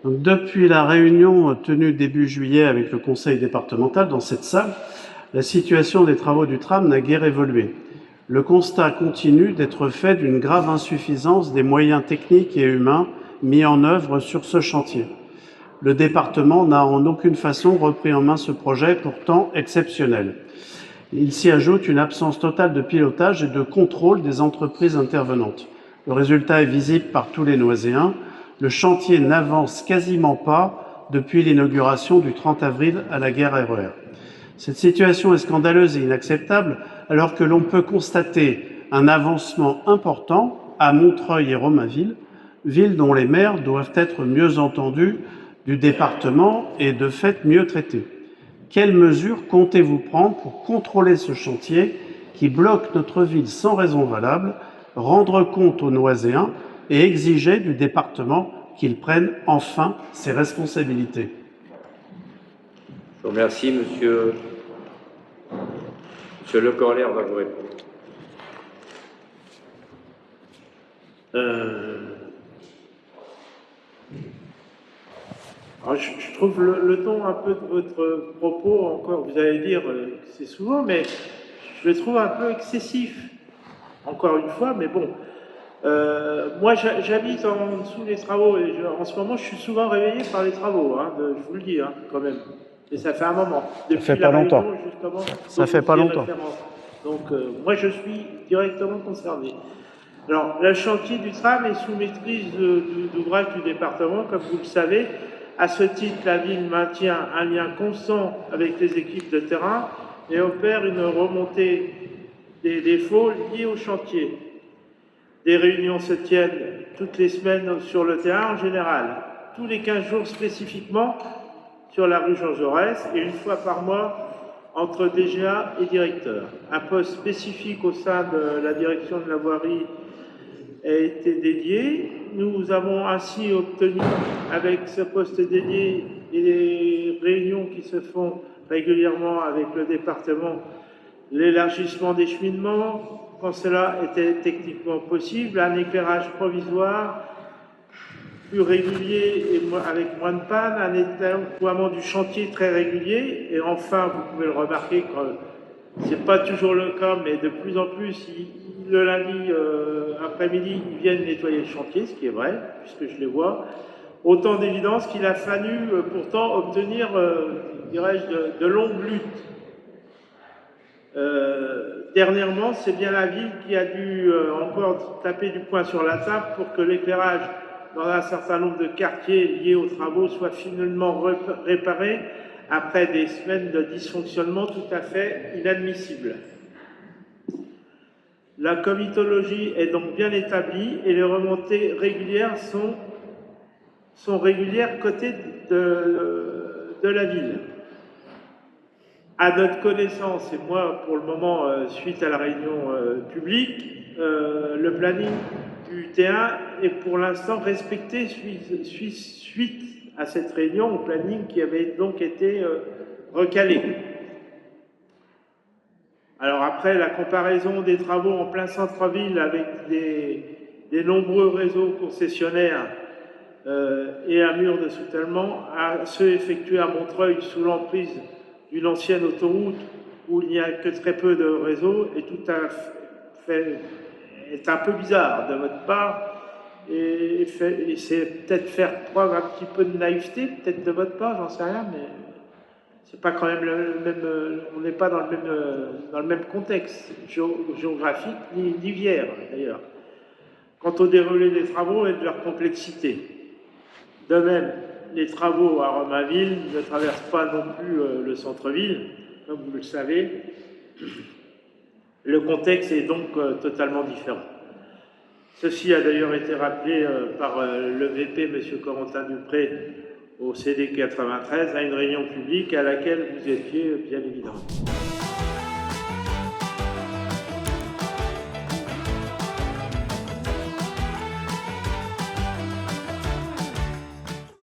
Donc, depuis la réunion tenue début juillet avec le conseil départemental dans cette salle, la situation des travaux du tram n'a guère évolué. Le constat continue d'être fait d'une grave insuffisance des moyens techniques et humains mis en œuvre sur ce chantier. Le département n'a en aucune façon repris en main ce projet pourtant exceptionnel. Il s'y ajoute une absence totale de pilotage et de contrôle des entreprises intervenantes. Le résultat est visible par tous les Noiséens. Le chantier n'avance quasiment pas depuis l'inauguration du 30 avril à la gare RER. Cette situation est scandaleuse et inacceptable alors que l'on peut constater un avancement important à Montreuil et Romainville, villes dont les maires doivent être mieux entendus du département et de fait mieux traités. Quelles mesures comptez-vous prendre pour contrôler ce chantier qui bloque notre ville sans raison valable, rendre compte aux Noiséens et exiger du département qu'il prenne enfin ses responsabilités? Je vous remercie, monsieur. Monsieur Le Corlaire va vous répondre. Alors je trouve le ton un peu de votre propos, encore, vous allez dire que c'est souvent, mais je le trouve un peu excessif, encore une fois, mais bon. Moi, j'habite en dessous des travaux, et en ce moment, je suis souvent réveillé par les travaux, hein, je vous le dis, hein, quand même. Et ça fait un moment. Ça fait pas longtemps. Justement, ça fait pas longtemps. Donc, moi, je suis directement concerné. Alors, le chantier du tram est sous maîtrise d'ouvrage du département, comme vous le savez. À ce titre, la ville maintient un lien constant avec les équipes de terrain et opère une remontée des défauts liés au chantier. Des réunions se tiennent toutes les semaines sur le terrain en général, tous les 15 jours spécifiquement sur la rue Jean Jaurès et une fois par mois entre DGA et directeur. Un poste spécifique au sein de la direction de la voirie a été dédié. Nous avons ainsi obtenu, avec ce poste dédié et les réunions qui se font régulièrement avec le département, l'élargissement des cheminements, quand cela était techniquement possible, un éclairage provisoire plus régulier et avec moins de panne, un déploiement du chantier très régulier, et enfin, vous pouvez le remarquer, ce n'est pas toujours le cas, mais de plus en plus, le lundi après-midi, ils viennent nettoyer le chantier, ce qui est vrai, puisque je les vois. Autant d'évidence qu'il a fallu pourtant obtenir, dirais-je, de longues luttes. Dernièrement, c'est bien la ville qui a dû encore taper du poing sur la table pour que l'éclairage dans un certain nombre de quartiers liés aux travaux soit finalement réparé après des semaines de dysfonctionnement tout à fait inadmissibles. La comitologie est donc bien établie et les remontées régulières sont régulières côté de la ville. À notre connaissance, et moi pour le moment, suite à la réunion publique, le planning du T1 est pour l'instant respecté suite à cette réunion au planning qui avait donc été recalé. Alors après, la comparaison des travaux en plein centre-ville avec des nombreux réseaux concessionnaires et un mur de soutènement, à ceux effectués à Montreuil sous l'emprise d'une ancienne autoroute où il n'y a que très peu de réseaux est un peu bizarre de votre part et c'est peut-être faire preuve un petit peu de naïveté, peut-être de votre part, j'en sais rien, mais c'est pas quand même le même, on n'est pas dans le même contexte géographique ni viaire d'ailleurs. Quant au déroulé des travaux et de leur complexité. De même, les travaux à Romainville ne traversent pas non plus le centre-ville, comme vous le savez. Le contexte est donc totalement différent. Ceci a d'ailleurs été rappelé par le VP, M. Corentin Dupré, au CD 93, à une réunion publique à laquelle vous étiez bien évidemment.